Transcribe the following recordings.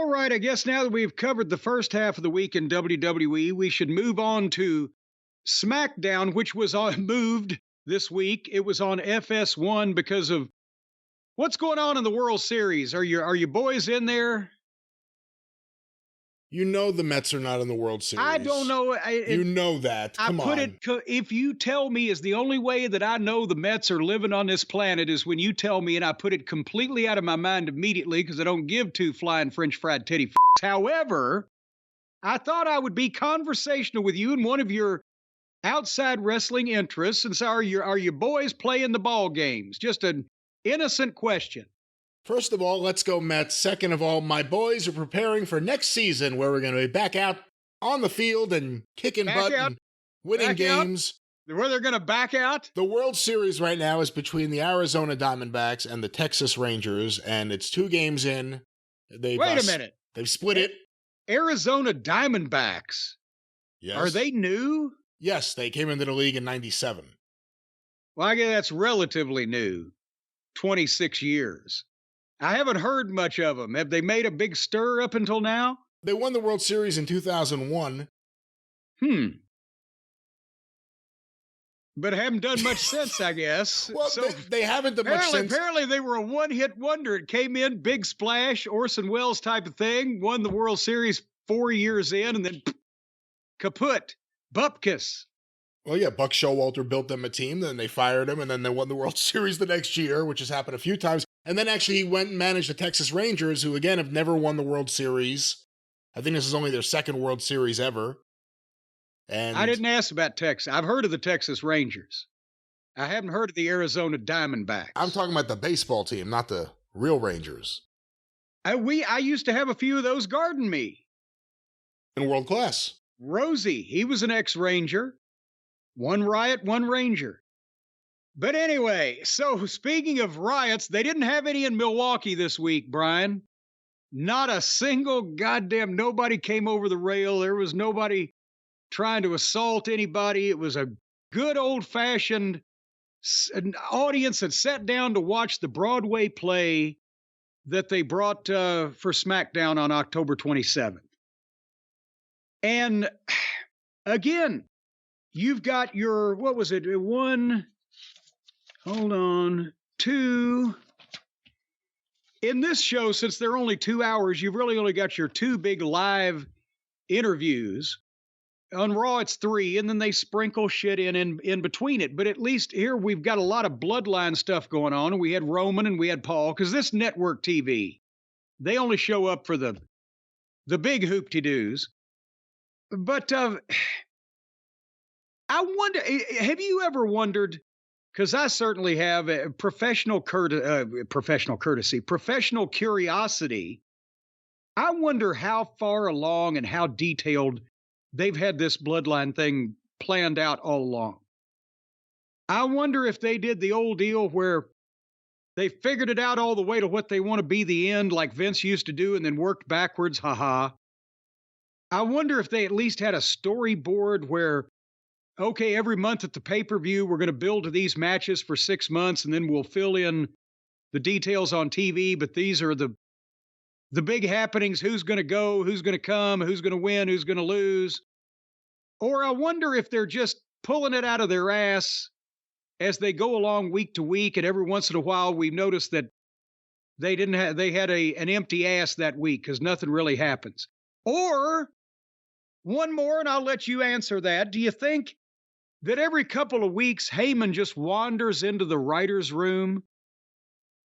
right, I guess now that we've covered the first half of the week in WWE, we should move on to SmackDown, which was moved this week. It was on FS1 because of what's going on in the World Series. Are you boys in there? You know the Mets are not in the World Series. I don't know. You know that. Come on. If you tell me is the only way that I know the Mets are living on this planet is when you tell me, and I put it completely out of my mind immediately because I don't give two flying French fried titty f***s. However, I thought I would be conversational with you in one of your outside wrestling interests. And so are your boys playing the ball games? Just an innocent question. First of all, let's go Mets. Second of all, my boys are preparing for next season where we're going to be back out on the field and kicking butt and winning games. Where they're going to back out? The World Series right now is between the Arizona Diamondbacks and the Texas Rangers, and it's 2 games in. Wait a minute. They've split it. Arizona Diamondbacks. Yes. Are they new? Yes, they came into the league in 97. Well, I guess that's relatively new. 26 years. I haven't heard much of them. Have they made a big stir up until now? They won the World Series in 2001. But haven't done much since, I guess. Well, so they haven't done much since. Apparently, they were a one-hit wonder. It came in, big splash, Orson Welles type of thing, won the World Series 4 years in, and then kaput, bupkis. Well, yeah, Buck Showalter built them a team, then they fired him, and then they won the World Series the next year, which has happened a few times. And then actually he went and managed the Texas Rangers, who again have never won the World Series. I think this is only their second World Series ever. And I didn't ask about Texas. I've heard of the Texas Rangers. I haven't heard of the Arizona Diamondbacks. I'm talking about the baseball team, not the real Rangers. I used to have a few of those guarding me. In world class. Rosie, he was an ex-Ranger. One riot, one Ranger. But anyway, so speaking of riots, they didn't have any in Milwaukee this week, Brian. Not a single goddamn nobody came over the rail. There was nobody trying to assault anybody. It was a good old-fashioned audience that sat down to watch the Broadway play that they brought for SmackDown on October 27th. And again, you've got your, what was it, 2. In this show, since they're only 2 hours, you've really only got your 2 big live interviews. On Raw, it's 3, and then they sprinkle shit in between it. But at least here we've got a lot of bloodline stuff going on. And we had Roman and we had Paul, because this network TV, they only show up for the big hoop-de-doos. But I wonder, have you ever wondered, because I certainly have a professional curiosity. I wonder how far along and how detailed they've had this bloodline thing planned out all along. I wonder if they did the old deal where they figured it out all the way to what they want to be the end, like Vince used to do, and then worked backwards. Ha. I wonder if they at least had a storyboard where, okay, every month at the pay-per-view, we're going to build to these matches for 6 months, and then we'll fill in the details on TV, but these are the big happenings, who's going to go, who's going to come, who's going to win, who's going to lose. Or I wonder if they're just pulling it out of their ass as they go along week to week, and every once in a while we've noticed that they had an empty ass that week because nothing really happens. Or one more, and I'll let you answer that. Do you think that every couple of weeks Heyman just wanders into the writer's room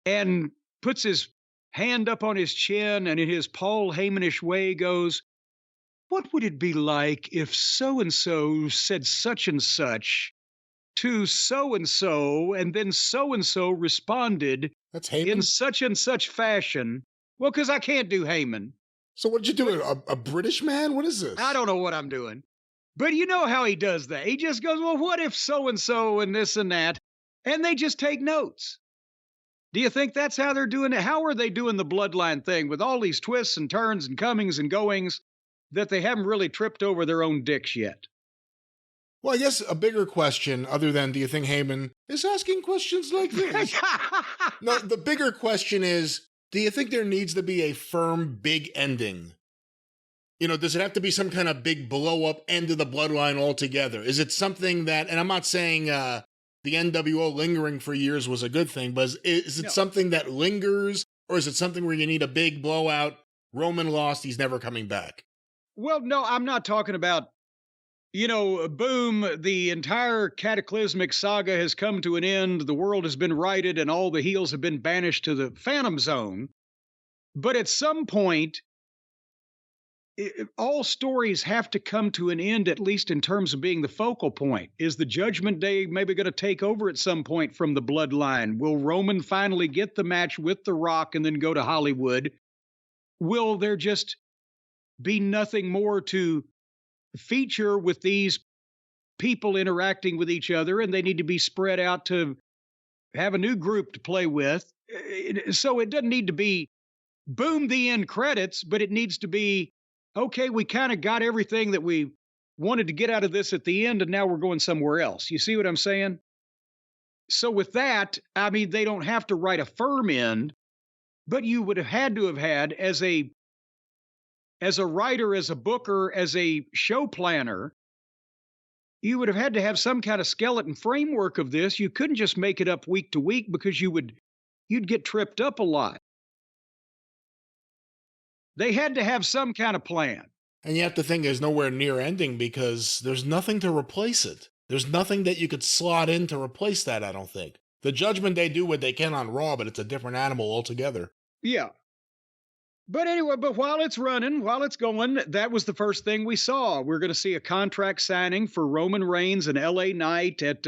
and puts his hand up on his chin and in his Paul Heymanish way goes, what would it be like if so-and-so said such and such to so-and-so, and then so-and-so responded That's Heyman? In such and such fashion? Well, because I can't do Heyman. So what'd you do, a British man? What is this? I don't know what I'm doing. But you know how he does that. He just goes, well, what if so-and-so and this and that? And they just take notes. Do you think that's how they're doing it? How are they doing the bloodline thing with all these twists and turns and comings and goings that they haven't really tripped over their own dicks yet? Well, I guess a bigger question, other than do you think Heyman is asking questions like this? No, the bigger question is, Do you think there needs to be a firm, big ending? Does it have to be some kind of big blow up end of the bloodline altogether? Is it something that, and I'm not saying the NWO lingering for years was a good thing, but is it something that lingers, or is it something where you need a big blowout? Roman lost, he's never coming back. Well, no, I'm not talking about, boom, the entire cataclysmic saga has come to an end, the world has been righted, and all the heels have been banished to the Phantom Zone. But at some point, all stories have to come to an end, at least in terms of being the focal point. Is the Judgment Day maybe going to take over at some point from the bloodline? Will Roman finally get the match with The Rock and then go to Hollywood? Will there just be nothing more to feature with these people interacting with each other, and they need to be spread out to have a new group to play with? So it doesn't need to be boom, the end credits, but it needs to be, okay, we kind of got everything that we wanted to get out of this at the end, and now we're going somewhere else. You see what I'm saying? So with that, I mean, they don't have to write a firm end, but you would have had to have had, as a writer, as a booker, as a show planner, you would have had to have some kind of skeleton framework of this. You couldn't just make it up week to week, because you'd get tripped up a lot. They had to have some kind of plan. And you have to think there's nowhere near ending, because there's nothing to replace it. There's nothing that you could slot in to replace that, I don't think. The Judgment Day do what they can on Raw, but it's a different animal altogether. Yeah. But anyway, while it's running, while it's going, that was the first thing we saw. We're going to see a contract signing for Roman Reigns and LA Knight at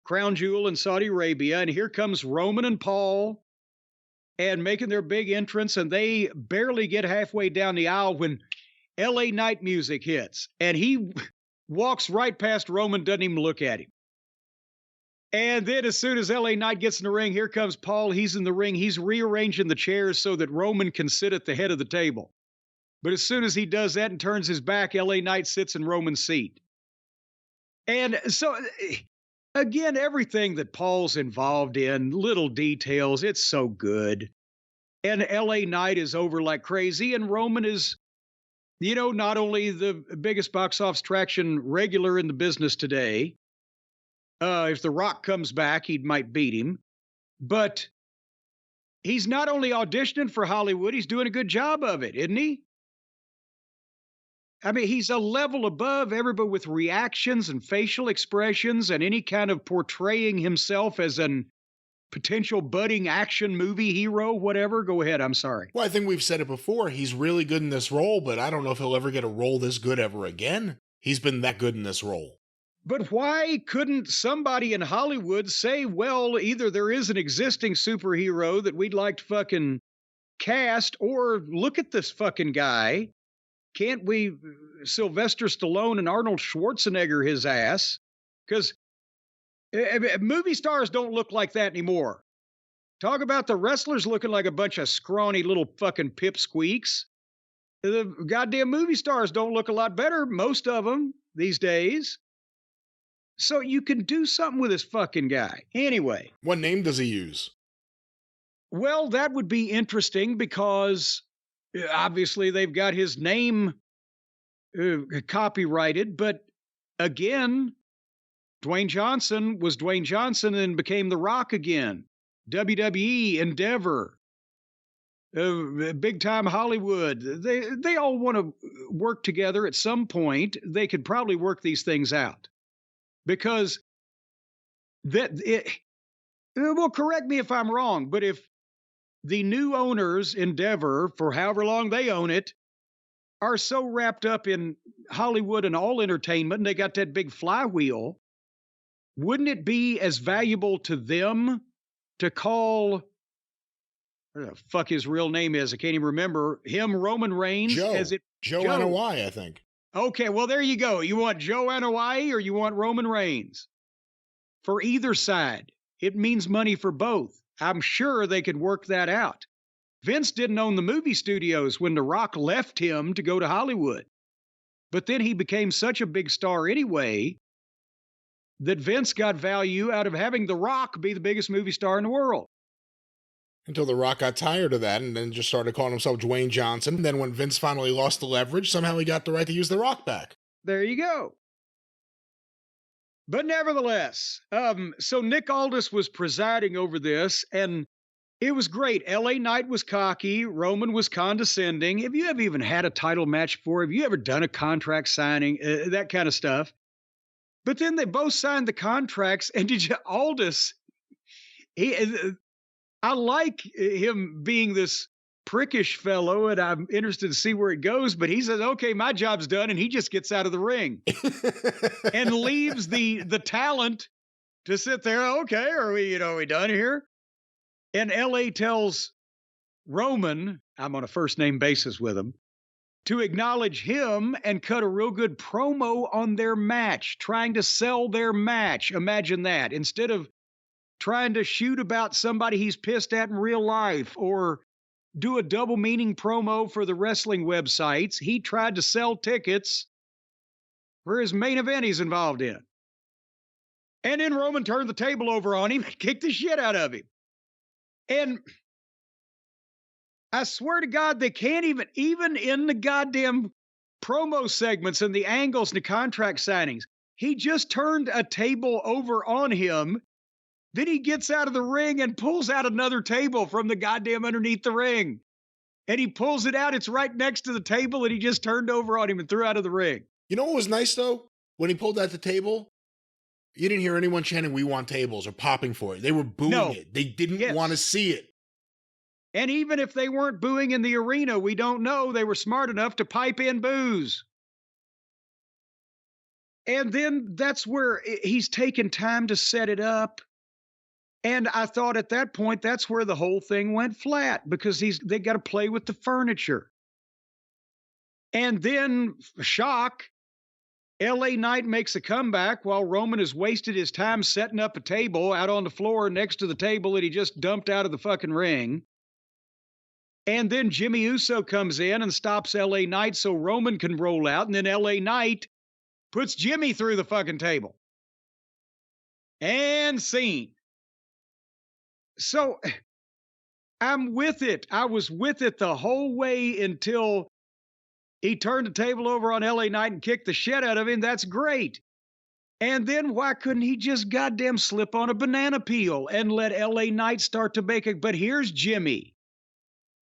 Crown Jewel in Saudi Arabia. And here comes Roman and Paul, and making their big entrance, and they barely get halfway down the aisle when LA Knight music hits, and he walks right past Roman, doesn't even look at him. And then as soon as LA Knight gets in the ring, here comes Paul. He's in the ring. He's rearranging the chairs so that Roman can sit at the head of the table. But as soon as he does that and turns his back, LA Knight sits in Roman's seat. And so, again, everything that Paul's involved in, little details, it's so good. And LA Knight is over like crazy, and Roman is, not only the biggest box office traction regular in the business today. If The Rock comes back, he might beat him. But he's not only auditioning for Hollywood, he's doing a good job of it, isn't he? I mean, he's a level above everybody with reactions and facial expressions and any kind of portraying himself as an potential budding action movie hero, whatever. Go ahead, I'm sorry. Well, I think we've said it before. He's really good in this role, but I don't know if he'll ever get a role this good ever again. He's been that good in this role. But why couldn't somebody in Hollywood say, well, either there is an existing superhero that we'd like to fucking cast, or look at this fucking guy. Can't we Sylvester Stallone and Arnold Schwarzenegger his ass? Because movie stars don't look like that anymore. Talk about the wrestlers looking like a bunch of scrawny little fucking pipsqueaks. The goddamn movie stars don't look a lot better, most of them, these days. So you can do something with this fucking guy. Anyway. What name does he use? Well, that would be interesting, because obviously they've got his name copyrighted. But again, Dwayne Johnson was Dwayne Johnson and became The Rock again. WWE, Endeavor, big time Hollywood. They all want to work together at some point. They could probably work these things out. Because well, correct me if I'm wrong, but if the new owners, Endeavor, for however long they own it, are so wrapped up in Hollywood and all entertainment, and they got that big flywheel, wouldn't it be as valuable to them to call, what the fuck his real name is, I can't even remember, him Roman Reigns? Joe Anoa'i, I think. Okay, well, there you go. You want Joe Anoa'i or you want Roman Reigns? For either side, it means money for both. I'm sure they could work that out. Vince didn't own the movie studios when The Rock left him to go to Hollywood. But then he became such a big star anyway that Vince got value out of having The Rock be the biggest movie star in the world. Until The Rock got tired of that and then just started calling himself Dwayne Johnson. And then when Vince finally lost the leverage, somehow he got the right to use The Rock back. There you go. But nevertheless, so Nick Aldis was presiding over this, and it was great. LA Knight was cocky. Roman was condescending. Have you ever even had a title match before? Have you ever done a contract signing? That kind of stuff. But then they both signed the contracts, and Aldis, I like him being this prickish fellow, and I'm interested to see where it goes. But he says, okay, my job's done. And he just gets out of the ring and leaves the talent to sit there. Okay, are we done here? And LA tells Roman, I'm on a first name basis with him, to acknowledge him and cut a real good promo on their match, trying to sell their match. Imagine that. Instead of trying to shoot about somebody he's pissed at in real life or do a double meaning promo for the wrestling websites, he tried to sell tickets for his main event he's involved in. And then Roman turned the table over on him and kicked the shit out of him. And I swear to God, they can't even in the goddamn promo segments and the angles and the contract signings, he just turned a table over on him. Then he gets out of the ring and pulls out another table from the goddamn underneath the ring. And he pulls it out. It's right next to the table, and he just turned over on him and threw out of the ring. You know what was nice, though? When he pulled out the table, you didn't hear anyone chanting, "We want tables," or popping for it. They were booing it. They didn't want to see it. And even if they weren't booing in the arena, we don't know. They were smart enough to pipe in boos. And then that's where he's taken time to set it up. And I thought at that point, that's where the whole thing went flat, because they got to play with the furniture. And then, shock, LA Knight makes a comeback while Roman has wasted his time setting up a table out on the floor next to the table that he just dumped out of the fucking ring. And then Jimmy Uso comes in and stops LA Knight so Roman can roll out. And then LA Knight puts Jimmy through the fucking table. And scene. So I'm with it. I was with it the whole way until he turned the table over on LA Knight and kicked the shit out of him. That's great. And then why couldn't he just goddamn slip on a banana peel and let LA Knight start to bake it? But here's Jimmy.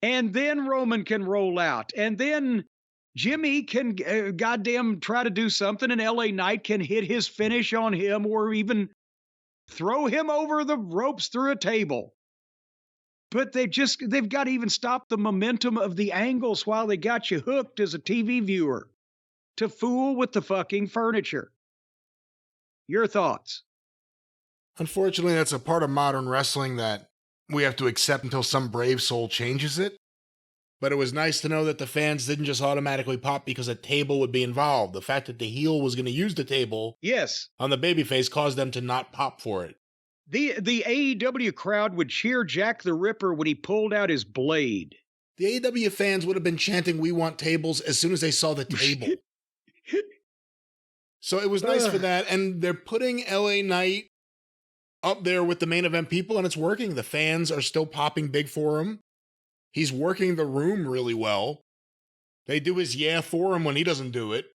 And then Roman can roll out. And then Jimmy can goddamn try to do something, and LA Knight can hit his finish on him or even throw him over the ropes through a table. But they've got to even stop the momentum of the angles while they got you hooked as a TV viewer to fool with the fucking furniture. Your thoughts? Unfortunately, that's a part of modern wrestling that we have to accept until some brave soul changes it. But it was nice to know that the fans didn't just automatically pop because a table would be involved. The fact that the heel was going to use the table on the babyface caused them to not pop for it. The AEW crowd would cheer Jack the Ripper when he pulled out his blade. The AEW fans would have been chanting, "We want tables," as soon as they saw the table. So it was nice for that. And they're putting LA Knight up there with the main event people, and it's working. The fans are still popping big for him. He's working the room really well. They do his yeah for him when he doesn't do it.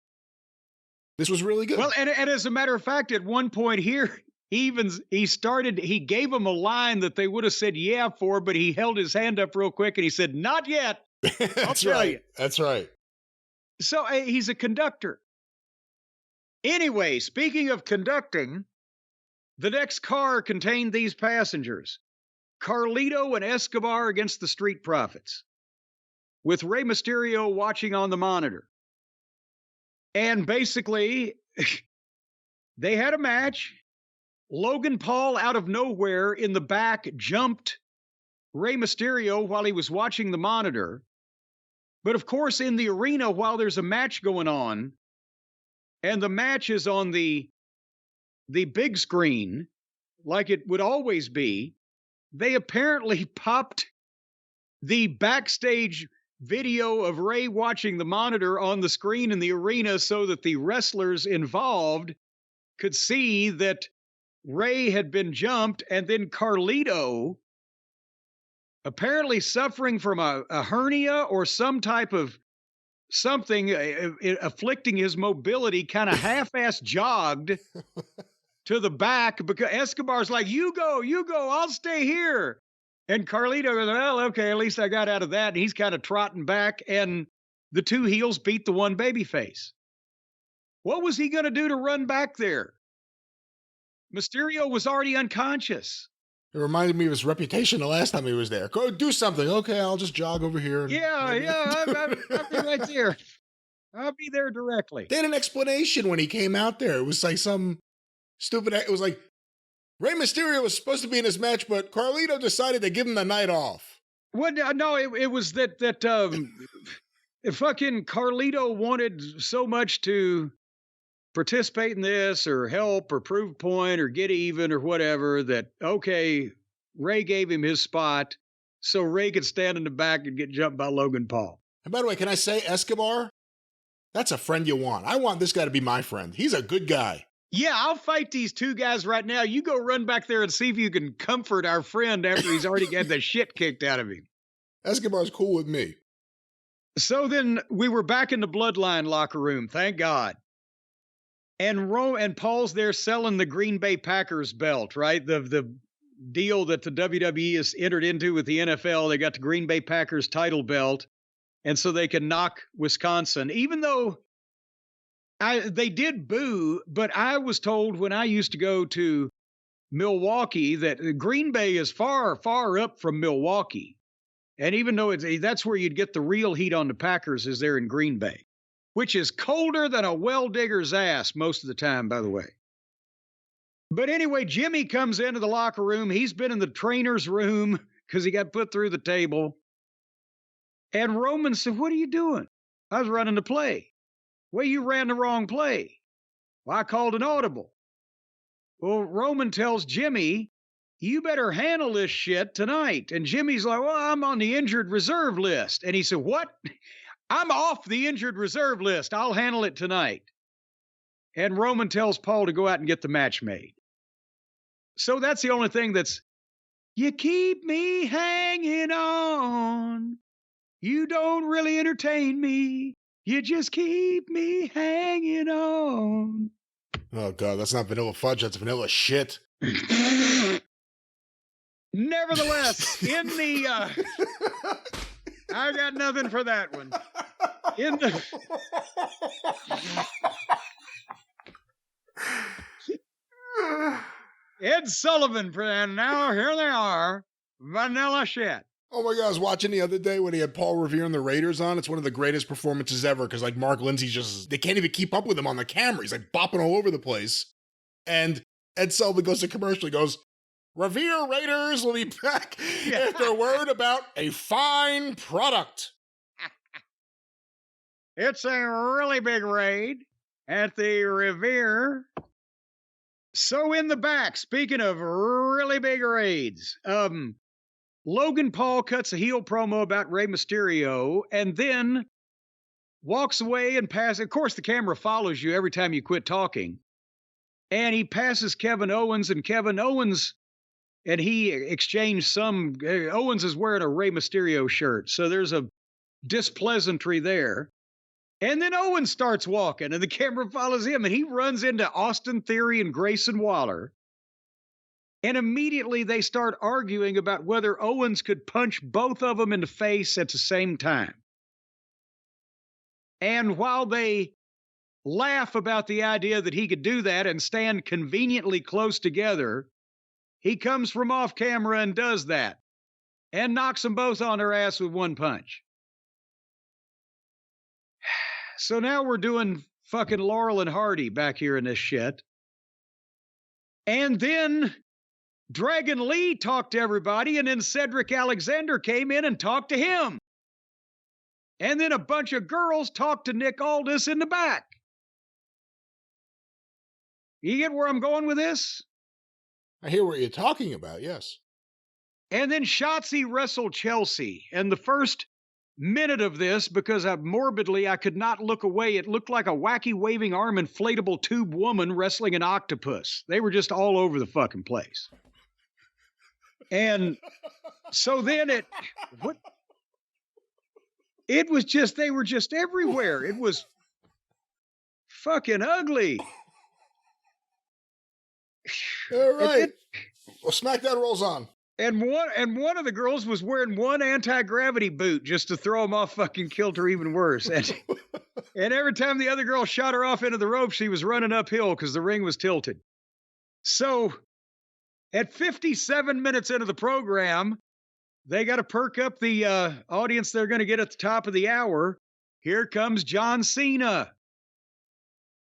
This was really good. Well, and as a matter of fact, at one point here, he gave him a line that they would have said yeah for, but he held his hand up real quick and he said, "Not yet." That's right. That's right. So he's a conductor. Anyway, speaking of conducting, the next car contained these passengers. Carlito and Escobar against the Street Profits, with Rey Mysterio watching on the monitor. And basically, they had a match. Logan Paul, out of nowhere in the back, jumped Rey Mysterio while he was watching the monitor. But of course, in the arena, while there's a match going on, and the match is on the big screen, like it would always be, they apparently popped the backstage video of Rey watching the monitor on the screen in the arena so that the wrestlers involved could see that Rey had been jumped, and then Carlito apparently suffering from a hernia or some type of something afflicting his mobility, kind of half-ass jogged to the back because Escobar's like, you go, I'll stay here. And Carlito goes, well, okay, at least I got out of that. And he's kind of trotting back, and the two heels beat the one babyface. What was he going to do to run back there? Mysterio was already unconscious. It reminded me of his reputation the last time he was there. Go do something. Okay, I'll just jog over here. I'll be right there. I'll be there directly. They had an explanation when he came out there. It was like some stupid... It was like, Rey Mysterio was supposed to be in his match, but Carlito decided to give him the night off. What? No, it was that fucking Carlito wanted so much to participate in this or help or prove a point or get even or whatever that, okay, Ray gave him his spot so Ray could stand in the back and get jumped by Logan Paul. And by the way, can I say, Escobar, that's a friend you want. I want this guy to be my friend. He's a good guy. Yeah, I'll fight these two guys right now. You go run back there and see if you can comfort our friend after he's already got the shit kicked out of him. Escobar's cool with me. So then we were back in the Bloodline locker room, thank God. And Paul's there selling the Green Bay Packers belt, right? The deal that the WWE has entered into with the NFL. They got the Green Bay Packers title belt, and so they can knock Wisconsin. Even though they did boo, but I was told when I used to go to Milwaukee that Green Bay is far, far up from Milwaukee. And even though that's where you'd get the real heat on the Packers is there in Green Bay, which is colder than a well digger's ass most of the time, by the way. But anyway, Jimmy comes into the locker room. He's been in the trainer's room because he got put through the table. And Roman said, what are you doing? I was running the play. Well, you ran the wrong play. Well, I called an audible. Well, Roman tells Jimmy, you better handle this shit tonight. And Jimmy's like, well, I'm on the injured reserve list. And he said, what? I'm off the injured reserve list. I'll handle it tonight. And Roman tells Paul to go out and get the match made. So that's the only thing that's, you keep me hanging on. You don't really entertain me. You just keep me hanging on. Oh, God, that's not vanilla fudge. That's vanilla shit. Nevertheless, in the... I got nothing for that one. In the... Ed Sullivan, and now here they are, vanilla shit. Oh my God, I was watching the other day when he had Paul Revere and the Raiders on. It's one of the greatest performances ever because like Mark Lindsay's they can't even keep up with him on the camera. He's like bopping all over the place. And Ed Sullivan goes to commercial. He goes, Revere Raiders will be back after a word about a fine product. It's a really big raid at the Revere. So in the back, speaking of really big raids, Logan Paul cuts a heel promo about Rey Mysterio and then walks away and passes. Of course, the camera follows you every time you quit talking. And he passes Kevin Owens, and Kevin Owens and he exchanged some. Owens is wearing a Rey Mysterio shirt, so there's a displeasantry there. And then Owens starts walking, and the camera follows him, and he runs into Austin Theory and Grayson Waller. And immediately they start arguing about whether Owens could punch both of them in the face at the same time. And while they laugh about the idea that he could do that and stand conveniently close together, he comes from off camera and does that and knocks them both on their ass with one punch. So now we're doing fucking Laurel and Hardy back here in this shit. And then Dragon Lee talked to everybody, and then Cedric Alexander came in and talked to him. And then a bunch of girls talked to Nick Aldis in the back. You get where I'm going with this? I hear what you're talking about, yes. And then Shotzi wrestled Chelsea. And the first minute of this, because I could not look away, it looked like a wacky waving arm inflatable tube woman wrestling an octopus. They were just all over the fucking place. And so then it was just, they were just everywhere. It was fucking ugly. All right. It, Well, SmackDown rolls on. and one of the girls was wearing one anti-gravity boot just to throw him off fucking kilter even worse. And every time the other girl shot her off into the rope, she was running uphill because the ring was tilted. So at 57 minutes into the program, they got to perk up the audience they're going to get at the top of the hour. Here comes John Cena.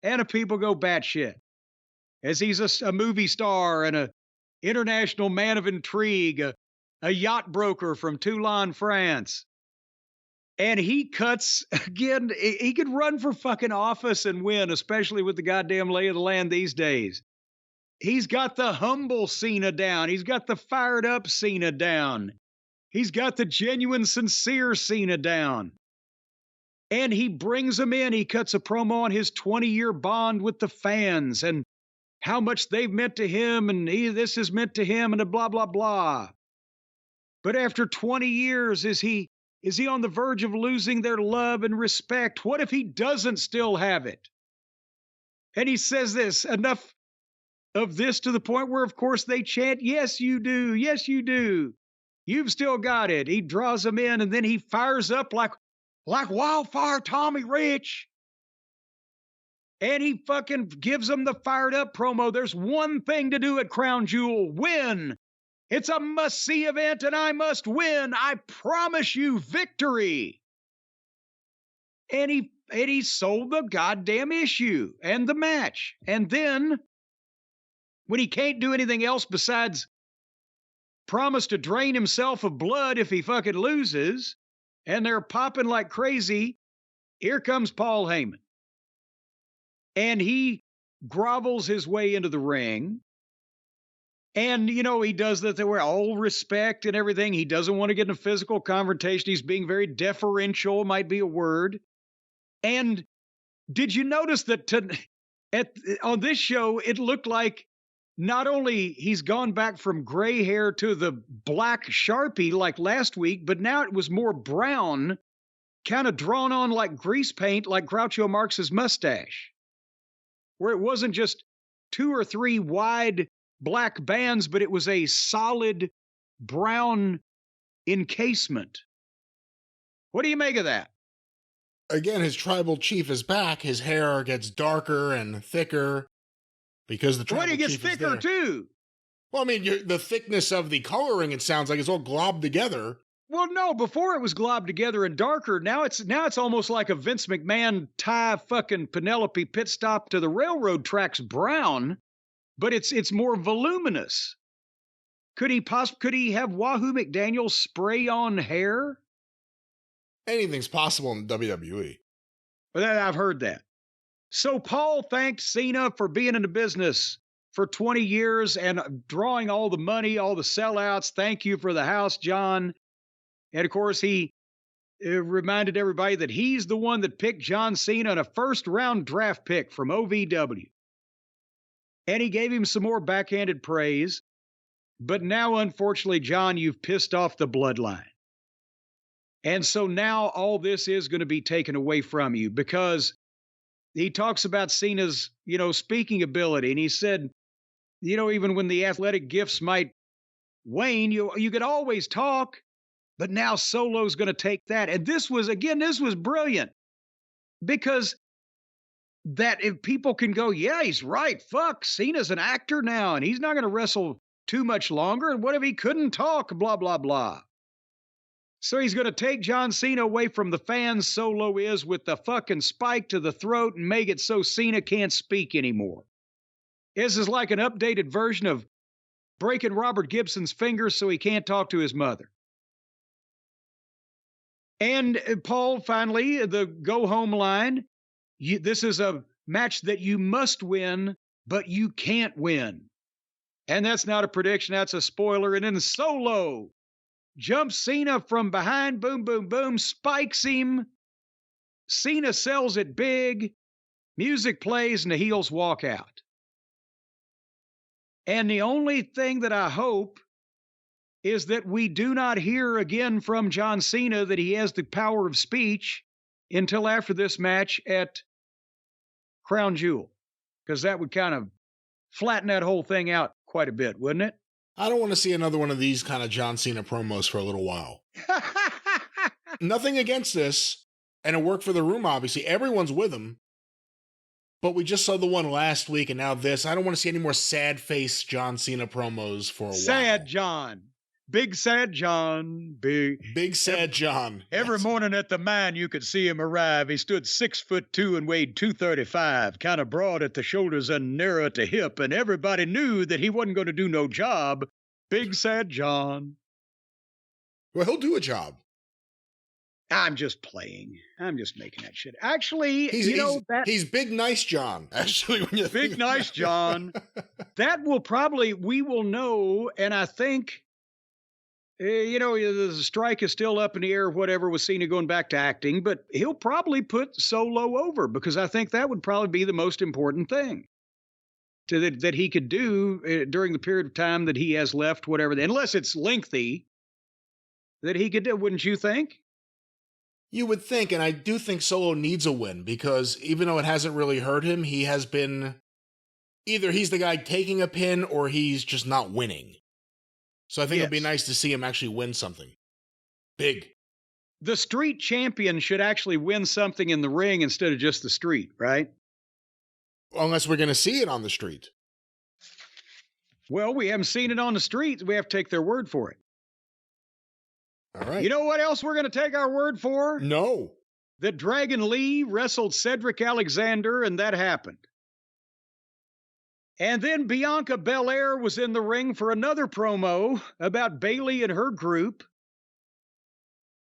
And the people go batshit as he's a movie star and a international man of intrigue, a yacht broker from Toulon, France. And he cuts, again, he could run for fucking office and win, especially with the goddamn lay of the land these days. He's got the humble Cena down. He's got the fired up Cena down. He's got the genuine, sincere Cena down. And he brings them in. He cuts a promo on his 20-year bond with the fans and how much they've meant to him and this is meant to him and blah, blah, blah. But after 20 years, is he on the verge of losing their love and respect? What if he doesn't still have it? And he says this, enough of this to the point where, of course, they chant, yes, you do. Yes, you do. You've still got it. He draws them in and then he fires up like wildfire Tommy Rich. And he fucking gives them the fired up promo. There's one thing to do at Crown Jewel, win. It's a must-see event and I must win. I promise you victory. And he sold the goddamn issue and the match. And then, when he can't do anything else besides promise to drain himself of blood if he fucking loses, and they're popping like crazy, here comes Paul Heyman. And he grovels his way into the ring. And, you know, he does that with all respect and everything. He doesn't want to get in a physical confrontation. He's being very deferential, might be a word. And did you notice that on this show, it looked like not only he's gone back from gray hair to the black Sharpie like last week, but now it was more brown, kind of drawn on like grease paint, like Groucho Marx's mustache, where it wasn't just 2 or 3 wide black bands, but it was a solid brown encasement. What do you make of that? Again, his tribal chief is back. His hair gets darker and thicker because the tribal chief is there. It gets thicker too. Well, I mean, the thickness of the coloring, it sounds like, is all globbed together. Well, no, before it was globbed together and darker. Now it's almost like a Vince McMahon tie fucking Penelope pit stop to the railroad tracks brown, but it's more voluminous. Could he have Wahoo McDaniel spray on hair? Anything's possible in WWE. Well, I've heard that. So Paul thanked Cena for being in the business for 20 years and drawing all the money, all the sellouts. Thank you for the house, John. And of course, he reminded everybody that he's the one that picked John Cena in a first-round draft pick from OVW. And he gave him some more backhanded praise. But now, unfortunately, John, you've pissed off the bloodline. And so now all this is going to be taken away from you because he talks about Cena's, speaking ability. And he said, even when the athletic gifts might wane, you could always talk. But now Solo's going to take that. And this was brilliant. Because that if people can go, yeah, he's right. Fuck, Cena's an actor now. And he's not going to wrestle too much longer. And what if he couldn't talk? Blah, blah, blah. So he's going to take John Cena away from the fans. Solo is with the fucking spike to the throat and make it so Cena can't speak anymore. This is like an updated version of breaking Robert Gibson's fingers so he can't talk to his mother. And Paul, finally, the go-home line, this is a match that you must win, but you can't win. And that's not a prediction, that's a spoiler. And then Solo jumps Cena from behind, boom, boom, boom, spikes him. Cena sells it big. Music plays and the heels walk out. And the only thing that I hope is that we do not hear again from John Cena that he has the power of speech until after this match at Crown Jewel, because that would kind of flatten that whole thing out quite a bit, wouldn't it? I don't want to see another one of these kind of John Cena promos for a little while. Nothing against this, and it worked for the room, obviously. Everyone's with him. But we just saw the one last week, and now this. I don't want to see any more sad-face John Cena promos for a while. Sad John. Big Sad John. Big Sad John. Every morning at the mine, you could see him arrive. He stood 6'2" and weighed 235, kind of broad at the shoulders and narrow at the hip, and everybody knew that he wasn't going to do no job. Big Sad John. Well, he'll do a job. I'm just playing. I'm just making that shit. Actually, he's Big Nice John. Actually, when you Big Nice John. That will probably, we will know, and I think, the strike is still up in the air, whatever, with Cena going back to acting, but he'll probably put Solo over, because I think that would probably be the most important thing that he could do during the period of time that he has left, whatever, unless it's lengthy, that he could do, wouldn't you think? You would think, and I do think Solo needs a win, because even though it hasn't really hurt him, he has been, either he's the guy taking a pin or he's just not winning. So I think it'd be nice to see him actually win something big. The street champion should actually win something in the ring instead of just the street, right? Unless we're going to see it on the street. Well, we haven't seen it on the street. We have to take their word for it. All right. You know what else we're going to take our word for? No. That Dragon Lee wrestled Cedric Alexander, and that happened. And then Bianca Belair was in the ring for another promo about Bayley and her group.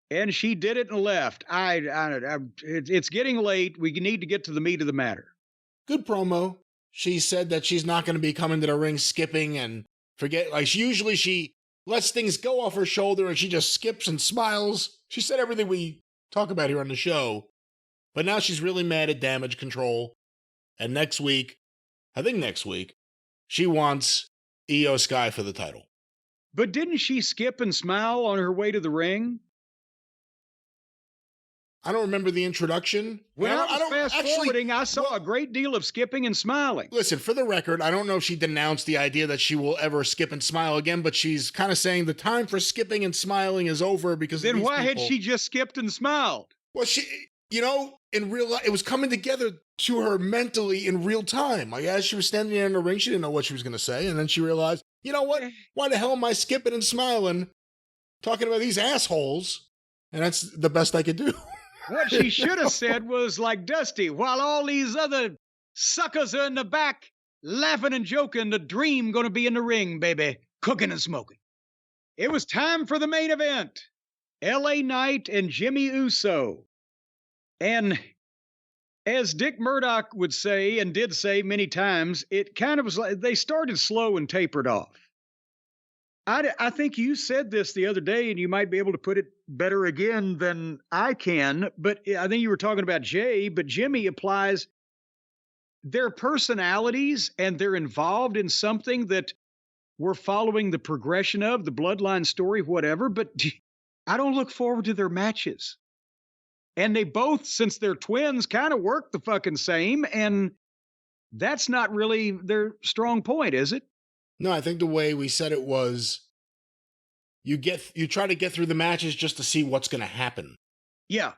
And she did it and left. It's getting late. We need to get to the meat of the matter. Good promo. She said that she's not going to be coming to the ring skipping and forget. Like, usually she lets things go off her shoulder and she just skips and smiles. She said everything we talk about here on the show. But now she's really mad at Damage Control. And next week, she wants Io Sky for the title. But didn't she skip and smile on her way to the ring? I don't remember the introduction. When I was fast-forwarding, I saw a great deal of skipping and smiling. Listen, for the record, I don't know if she denounced the idea that she will ever skip and smile again, but she's kind of saying the time for skipping and smiling is over because then of these why people. had she just skipped and smiled? Well, in real life, it was coming together to her mentally in real time. Like, as she was standing there in the ring, she didn't know what she was going to say, and then she realized, you know what? Why the hell am I skipping and smiling, talking about these assholes? And that's the best I could do. What she should have said was like Dusty, while all these other suckers are in the back, laughing and joking, the Dream gonna be in the ring, baby, cooking and smoking. It was time for the main event. LA Knight and Jimmy Uso. And as Dick Murdoch would say, and did say many times, it kind of was like they started slow and tapered off. I think you said this the other day, and you might be able to put it better again than I can, but I think you were talking about Jay, but Jimmy applies their personalities, and they're involved in something that we're following the progression of, the bloodline story, whatever, but I don't look forward to their matches. And they both, since they're twins, kind of work the fucking same, and that's not really their strong point, is it? No, I think the way we said it was you try to get through the matches just to see what's going to happen. Yeah.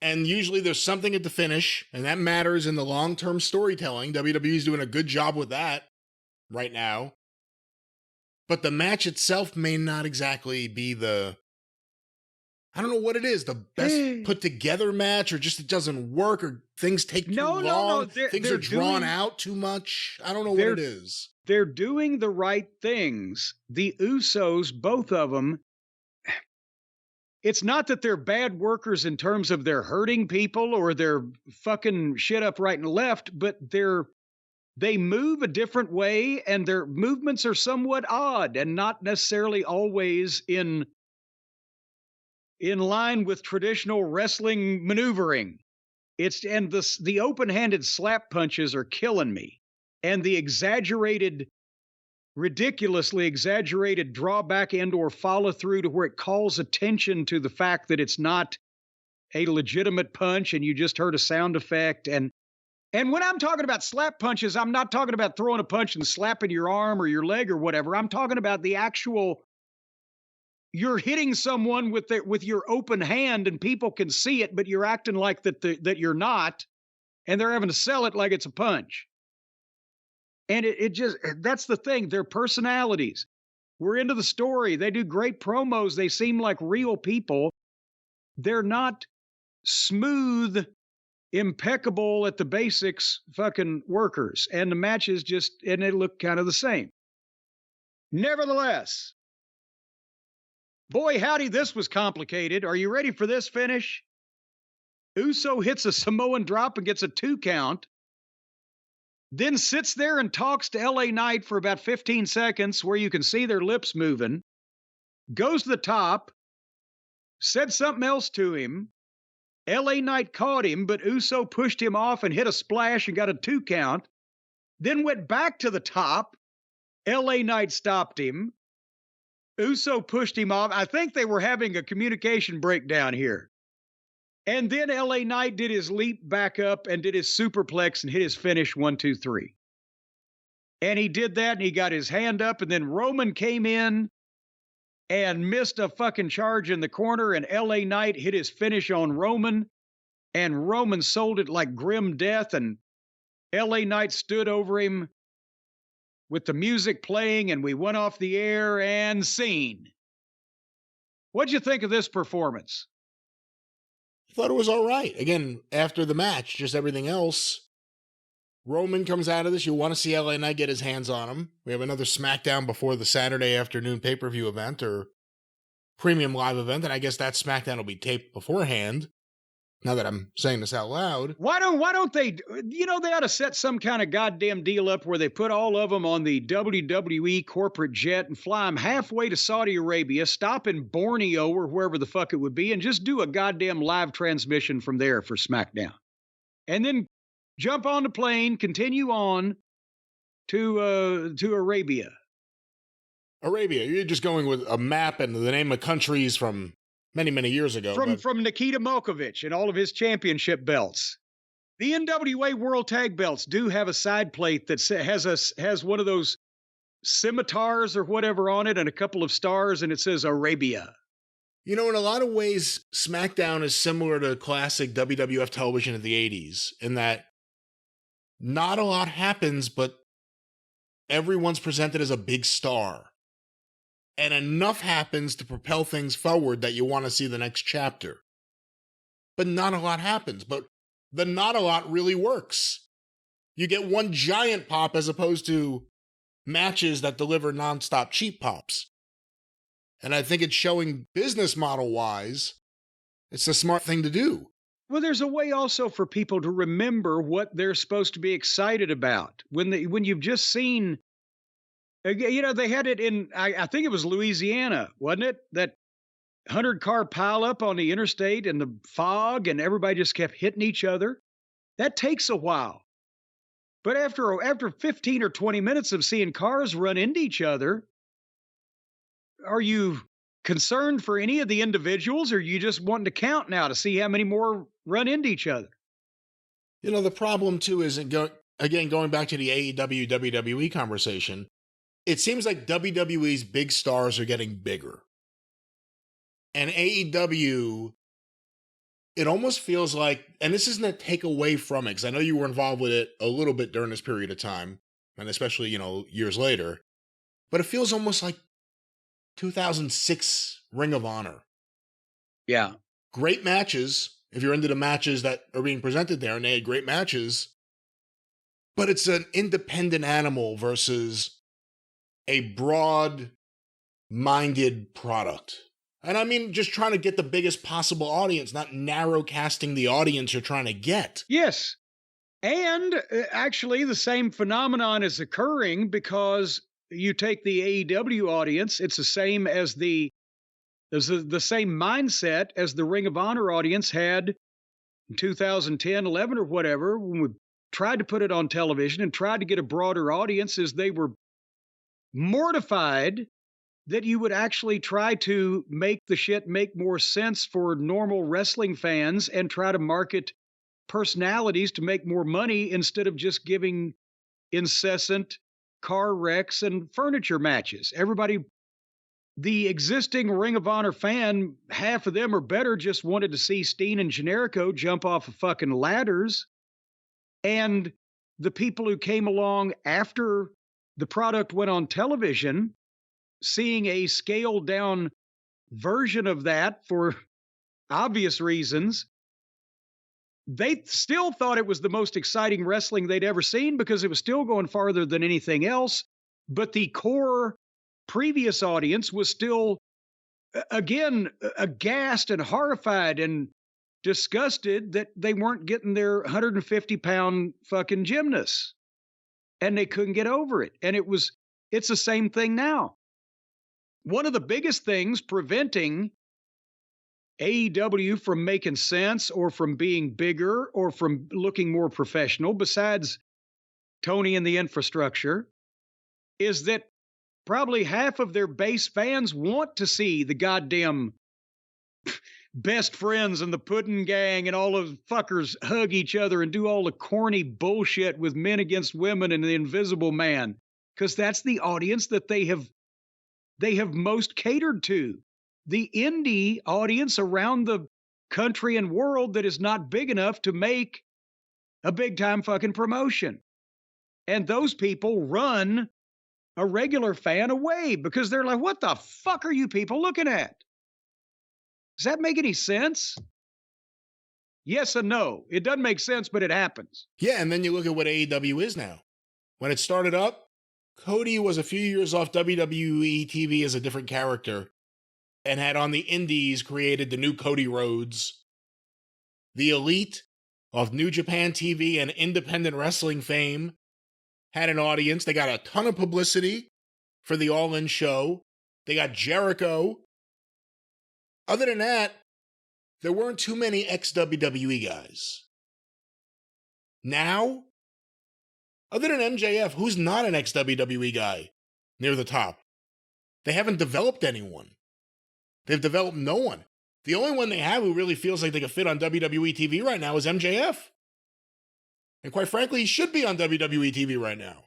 And usually there's something at the finish, and that matters in the long-term storytelling. WWE's doing a good job with that right now. But the match itself may not exactly be I don't know what it is, the best put together match, or just it doesn't work, or things take too long. No. Things are drawn out too much. I don't know what it is. They're doing the right things. The Usos, both of them, it's not that they're bad workers in terms of they're hurting people or they're fucking shit up right and left, but they move a different way, and their movements are somewhat odd and not necessarily always in line with traditional wrestling maneuvering. And the open-handed slap punches are killing me. And the exaggerated ridiculously exaggerated drawback and or follow through to where it calls attention to the fact that it's not a legitimate punch and you just heard a sound effect. And when I'm talking about slap punches, I'm not talking about throwing a punch and slapping your arm or your leg or whatever. I'm talking about the actual, you're hitting someone with your open hand and people can see it, but you're acting like that you're not, and they're having to sell it like it's a punch. And it just, that's the thing. Their personalities. We're into the story. They do great promos. They seem like real people. They're not smooth, impeccable at the basics fucking workers. And the matches and they look kind of the same. Nevertheless, boy, howdy, this was complicated. Are you ready for this finish? Uso hits a Samoan drop and gets a 2 count. Then sits there and talks to LA Knight for about 15 seconds where you can see their lips moving. Goes to the top. Said something else to him. LA Knight caught him, but Uso pushed him off and hit a splash and got a 2 count. Then went back to the top. LA Knight stopped him. Uso pushed him off. I think they were having a communication breakdown here. And then LA Knight did his leap back up and did his superplex and hit his finish 1, 2, 3. And he did that and he got his hand up, and then Roman came in and missed a fucking charge in the corner, and LA Knight hit his finish on Roman, and Roman sold it like grim death, and LA Knight stood over him with the music playing, and we went off the air and scene. What'd you think of this performance? I thought it was all right. Again, after the match, just everything else. Roman comes out of this. You want to see LA Knight get his hands on him. We have another SmackDown before the Saturday afternoon pay-per-view event or premium live event, and I guess that SmackDown will be taped beforehand. Now that I'm saying this out loud. Why don't they, they ought to set some kind of goddamn deal up where they put all of them on the WWE corporate jet and fly them halfway to Saudi Arabia, stop in Borneo or wherever the fuck it would be, and just do a goddamn live transmission from there for SmackDown. And then jump on the plane, continue on to Arabia. Arabia, you're just going with a map and the name of countries from many, many years ago. From Nikita Milkovich and all of his championship belts. The NWA World Tag Belts do have a side plate that has one of those scimitars or whatever on it and a couple of stars, and it says Arabia. In a lot of ways, SmackDown is similar to classic WWF television of the 80s in that not a lot happens, but everyone's presented as a big star. And enough happens to propel things forward that you want to see the next chapter. But not a lot happens. But the not a lot really works. You get one giant pop as opposed to matches that deliver nonstop cheap pops. And I think it's showing business model-wise, it's the smart thing to do. Well, there's a way also for people to remember what they're supposed to be excited about. When you've just seen... they had it in, I think it was Louisiana, wasn't it? That 100-car pileup on the interstate and the fog, and everybody just kept hitting each other. That takes a while. But after 15 or 20 minutes of seeing cars run into each other, are you concerned for any of the individuals, or are you just wanting to count now to see how many more run into each other? The problem, too, is, going back to the AEW WWE conversation, it seems like WWE's big stars are getting bigger. And AEW, it almost feels like, and this isn't a take away from it, because I know you were involved with it a little bit during this period of time, and especially, years later, but it feels almost like 2006 Ring of Honor. Yeah. Great matches, if you're into the matches that are being presented there, and they had great matches, but it's an independent animal versus a broad-minded product. And I mean, just trying to get the biggest possible audience, not narrow casting the audience you're trying to get. Yes. And actually, the same phenomenon is occurring because you take the AEW audience, it's the same as the same mindset as the Ring of Honor audience had in 2010, 11 or whatever, when we tried to put it on television and tried to get a broader audience as they were mortified that you would actually try to make the shit make more sense for normal wrestling fans and try to market personalities to make more money instead of just giving incessant car wrecks and furniture matches. Everybody, the existing Ring of Honor fan, half of them or better just wanted to see Steen and Generico jump off of fucking ladders. And the people who came along after the product went on television, seeing a scaled down version of that for obvious reasons, they still thought it was the most exciting wrestling they'd ever seen because it was still going farther than anything else. But the core previous audience was still, again, aghast and horrified and disgusted that they weren't getting their 150-pound fucking gymnasts. And they couldn't get over it. And it's the same thing now. One of the biggest things preventing AEW from making sense or from being bigger or from looking more professional, besides Tony and the infrastructure, is that probably half of their base fans want to see the goddamn best friends and the Puddin' Gang and all of fuckers hug each other and do all the corny bullshit with men against women and the Invisible Man, because that's the audience that they have most catered to. The indie audience around the country and world that is not big enough to make a big time fucking promotion. And those people run a regular fan away because they're like, what the fuck are you people looking at? Does that make any sense? Yes and no. It doesn't make sense, but it happens. Yeah, and then you look at what AEW is now. When it started up, Cody was a few years off WWE TV as a different character and had on the indies created the new Cody Rhodes. The Elite of New Japan TV and independent wrestling fame had an audience. They got a ton of publicity for the All In show. They got Jericho. Other than that, there weren't too many ex-WWE guys. Now, other than MJF, who's not an ex-WWE guy near the top? They haven't developed anyone. They've developed no one. The only one they have who really feels like they could fit on WWE TV right now is MJF. And quite frankly, he should be on WWE TV right now.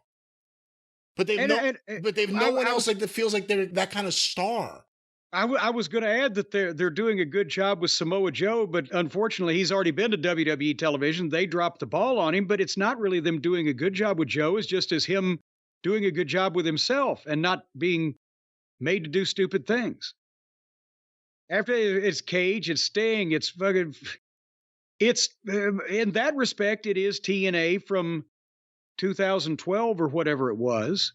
But they've no one else that feels like they're that kind of star. I was going to add that they're doing a good job with Samoa Joe, but unfortunately, he's already been to WWE television. They dropped the ball on him, but it's not really them doing a good job with Joe. It's just as him doing a good job with himself and not being made to do stupid things. After it's Cage, it's Sting, it's fucking... It's, in that respect, it is TNA from 2012 or whatever it was,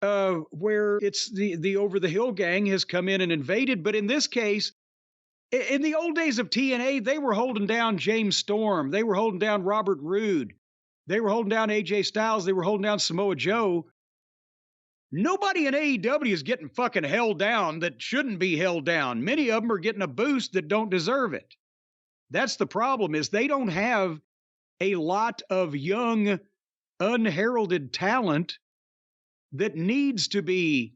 where it's the Over the Hill gang has come in and invaded. But in this case, in the old days of TNA, they were holding down James Storm. They were holding down Robert Roode. They were holding down AJ Styles. They were holding down Samoa Joe. Nobody in AEW is getting fucking held down that shouldn't be held down. Many of them are getting a boost that don't deserve it. That's the problem, is they don't have a lot of young, unheralded talent that needs to be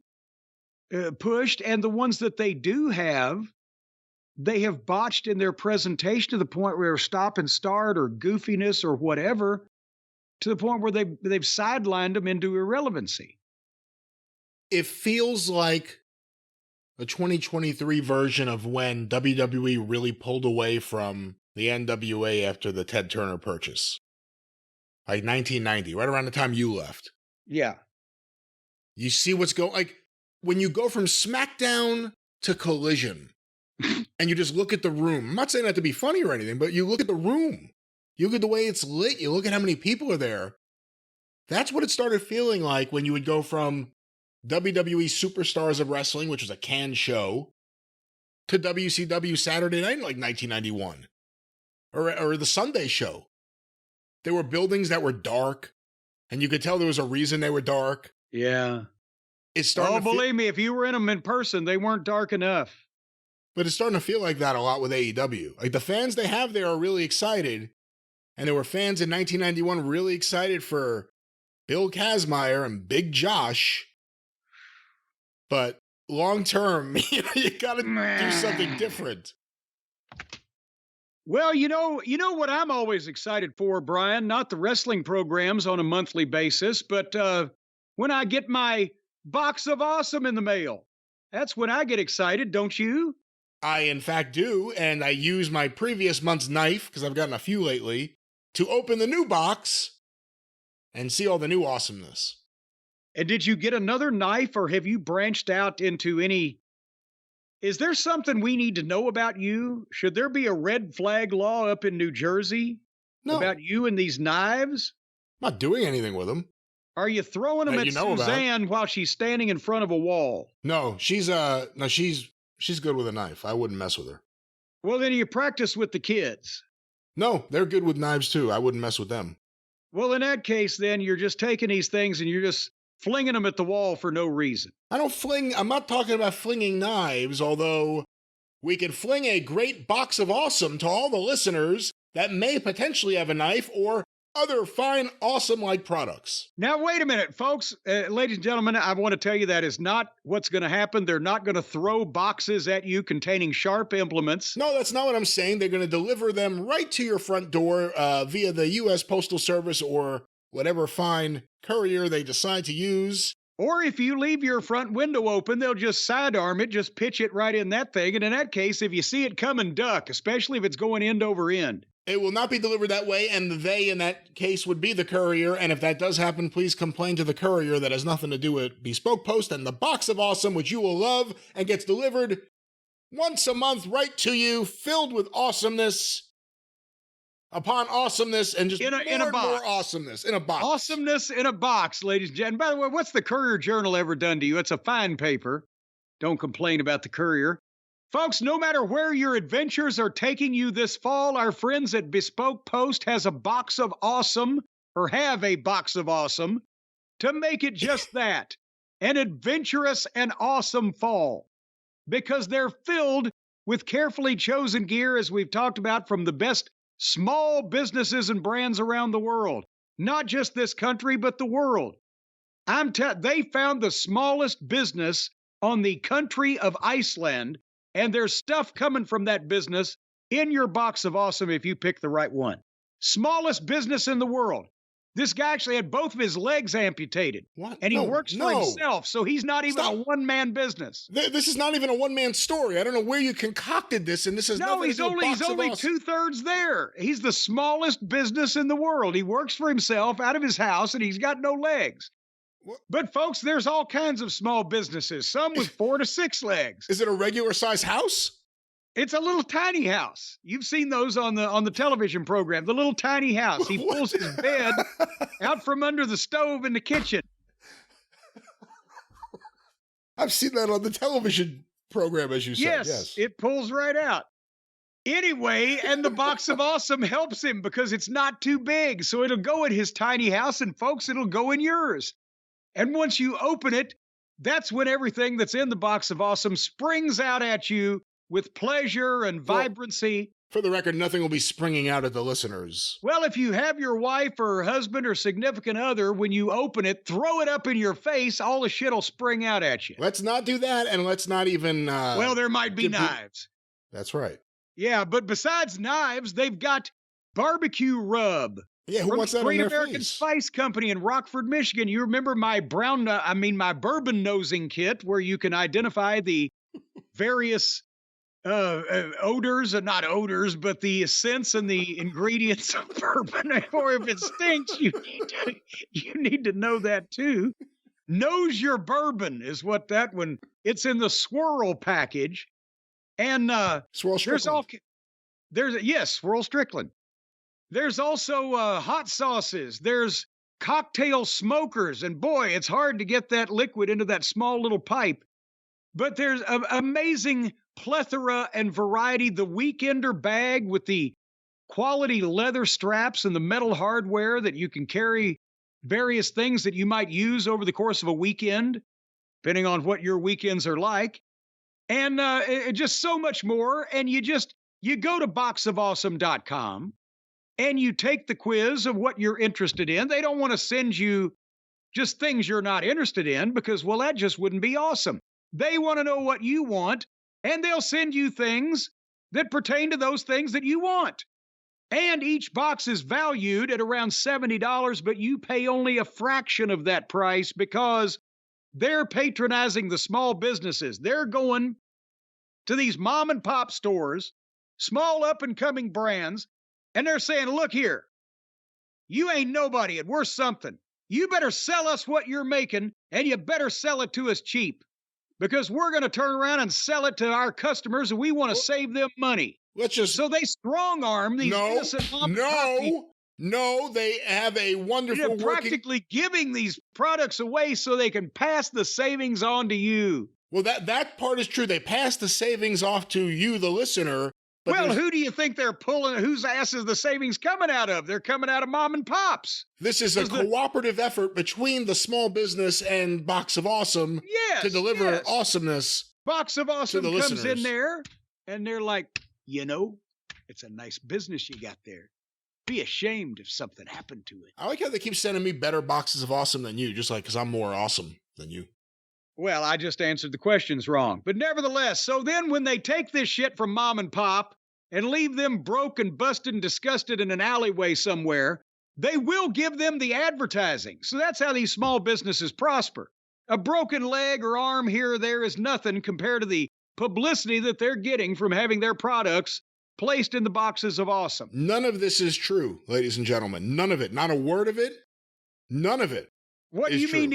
pushed. And the ones that they do have, they have botched in their presentation to the point where stop and start or goofiness or whatever, to the point where they've sidelined them into irrelevancy. It feels like a 2023 version of when WWE really pulled away from the NWA after the Ted Turner purchase. Like 1990, right around the time you left. Yeah. You see what's going... Like, when you go from SmackDown to Collision, and you just look at the room. I'm not saying that to be funny or anything, but you look at the room. You look at the way it's lit. You look at how many people are there. That's what it started feeling like when you would go from WWE Superstars of Wrestling, which was a canned show, to WCW Saturday Night in like 1991. Or the Sunday show. There were buildings that were dark, and you could tell there was a reason they were dark. Yeah. It's starting believe me, if you were in them in person, they weren't dark enough. But it's starting to feel like that a lot with AEW. Like, the fans they have there are really excited, and there were fans in 1991 really excited for Bill Kazmaier and Big Josh but long term, you got to do something different. Well, what I'm always excited for, Brian, not the wrestling programs on a monthly basis, but when I get my box of awesome in the mail. That's when I get excited, don't you? I, in fact, do, and I use my previous month's knife, because I've gotten a few lately, to open the new box and see all the new awesomeness. And did you get another knife, or have you branched out into any... Is there something we need to know about you? Should there be a red flag law up in New Jersey about you and these knives? I'm not doing anything with them. Are you throwing them at Suzanne while she's standing in front of a wall? No, she's good with a knife. I wouldn't mess with her. Well, then you practice with the kids. No, they're good with knives too. I wouldn't mess with them. Well, in that case, then you're just taking these things and you're just flinging them at the wall for no reason. I'm not talking about flinging knives, although we can fling a great box of awesome to all the listeners that may potentially have a knife or other fine, awesome-like products. Now, wait a minute, folks. Ladies and gentlemen, I want to tell you that is not what's going to happen. They're not going to throw boxes at you containing sharp implements. No, that's not what I'm saying. They're going to deliver them right to your front door via the U.S. Postal Service or whatever fine courier they decide to use. Or if you leave your front window open, they'll just sidearm it, just pitch it right in that thing. And in that case, if you see it coming, duck, especially if it's going end over end. It will not be delivered that way, and the they in that case would be the courier, and if that does happen, please complain to the courier. That has nothing to do with Bespoke Post and the box of awesome, which you will love and gets delivered once a month right to you, filled with awesomeness upon awesomeness and just more awesomeness in a box. Awesomeness in a box, ladies and gentlemen. By the way, what's the Courier Journal ever done to you? It's a fine paper. Don't complain about the Courier. Folks, no matter where your adventures are taking you this fall, our friends at Bespoke Post has a box of awesome, or have a box of awesome, to make it just that, an adventurous and awesome fall. Because they're filled with carefully chosen gear, as we've talked about, from the best small businesses and brands around the world. Not just this country, but the world. They found the smallest business on the country of Iceland, and there's stuff coming from that business in your box of awesome if you pick the right one. Smallest business in the world. This guy actually had both of his legs amputated. What? And he works for himself, so he's not even a one-man business. This is not even a one-man story. I don't know where you concocted this, and this is nothing to do with he's only awesome. two-thirds there. He's the smallest business in the world. He works for himself out of his house, and he's got no legs. What? But, folks, there's all kinds of small businesses, some with 4 to 6 legs. Is it a regular-size house? It's a little tiny house. You've seen those on the television program, the little tiny house. He pulls his bed out from under the stove in the kitchen. I've seen that on the television program, as you said. Yes, it pulls right out. Anyway, and the box of awesome helps him because it's not too big. So it'll go in his tiny house, and folks, it'll go in yours. And once you open it, that's when everything that's in the box of awesome springs out at you with pleasure and vibrancy. For the record, nothing will be springing out at the listeners. Well, if you have your wife or husband or significant other, when you open it, throw it up in your face, all the shit will spring out at you. Let's not do that, and let's not even... well, there might be knives. That's right. Yeah, but besides knives, they've got barbecue rub. Yeah, who wants that on their Great American face? Spice Company in Rockford, Michigan. You remember my bourbon nosing kit, where you can identify the various odors, and not odors, but the scents and the ingredients of bourbon. Or if it stinks, you need to know that too. Nose Your Bourbon is what that one. It's in the swirl package, and Swirl Strickland. Swirl Strickland. There's also hot sauces. There's cocktail smokers. And boy, it's hard to get that liquid into that small little pipe. But there's an amazing plethora and variety. The Weekender bag with the quality leather straps and the metal hardware that you can carry various things that you might use over the course of a weekend, depending on what your weekends are like. And just so much more. And you go to boxofawesome.com. and you take the quiz of what you're interested in. They don't want to send you just things you're not interested in because, well, that just wouldn't be awesome. They want to know what you want, and they'll send you things that pertain to those things that you want. And each box is valued at around $70, but you pay only a fraction of that price because they're patronizing the small businesses. They're going to these mom and pop stores, small up and coming brands, and they're saying, look here, you ain't nobody and we're something. You better sell us what you're making, and you better sell it to us cheap, because we're going to turn around and sell it to our customers, and we want to save them money. So they strong arm these innocent mom and pop people. No, they have a wonderful They're practically giving these products away so they can pass the savings on to you. Well, that part is true. They pass the savings off to you, the listener. But well, who do you think they're pulling? Whose ass is the savings coming out of? They're coming out of mom and pops. This is a cooperative effort between the small business and Box of Awesome to deliver awesomeness. Box of Awesome comes in there, and they're like, it's a nice business you got there. Be ashamed if something happened to it. I like how they keep sending me better Boxes of Awesome than you, just like because I'm more awesome than you. Well, I just answered the questions wrong. But nevertheless, so then when they take this shit from mom and pop and leave them broke and busted and disgusted in an alleyway somewhere, they will give them the advertising. So that's how these small businesses prosper. A broken leg or arm here or there is nothing compared to the publicity that they're getting from having their products placed in the Boxes of Awesome. None of this is true, ladies and gentlemen. None of it. Not a word of it. None of it. What do you mean,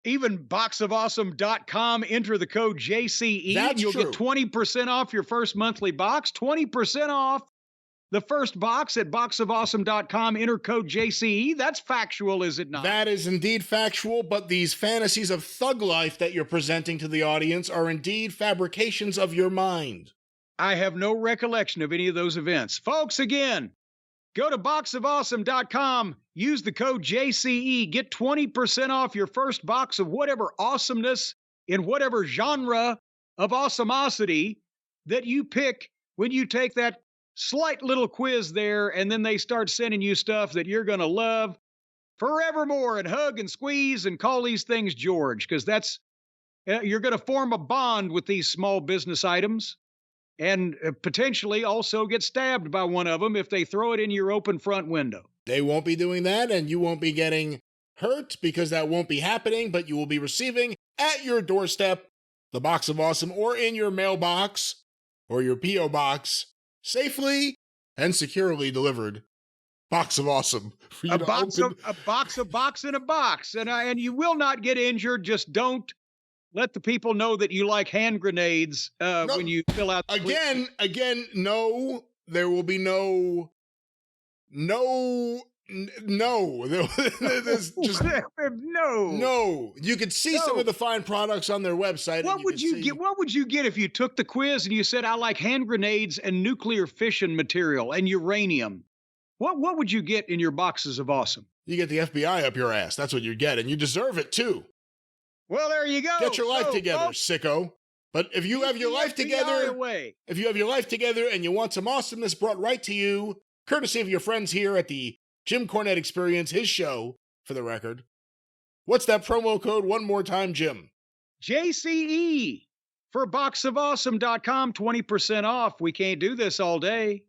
even boxofawesome.com, enter the code JCE, and you'll get 20% off your first monthly box, 20% off the first box at boxofawesome.com, enter code JCE. That's factual, is it not? That is indeed factual, but these fantasies of thug life that you're presenting to the audience are indeed fabrications of your mind. I have no recollection of any of those events. Folks, again, go to boxofawesome.com, use the code JCE, get 20% off your first box of whatever awesomeness in whatever genre of awesomosity that you pick when you take that slight little quiz there, and then they start sending you stuff that you're going to love forevermore and hug and squeeze and call these things George, because that's, you're going to form a bond with these small business items. And potentially also get stabbed by one of them if they throw it in your open front window. They won't be doing that, and you won't be getting hurt because that won't be happening, but you will be receiving at your doorstep the Box of Awesome, or in your mailbox or your P.O. box, safely and securely delivered Box of Awesome. For you a box in a box. And you will not get injured. Just don't let the people know that you like hand grenades when you fill out the Again, no, there will be no. There's just no. You can see some of the fine products on their website. What would you get? What would you get if you took the quiz and you said, I like hand grenades and nuclear fission material and uranium? What would you get in your Boxes of Awesome? You get the FBI up your ass. That's what you get, and you deserve it too. Well, there you go. Get your life together, sicko. But if you have your life together, and you want some awesomeness brought right to you, courtesy of your friends here at the Jim Cornette Experience, his show, for the record. What's that promo code one more time, Jim? JCE for boxofawesome.com, 20% off. We can't do this all day.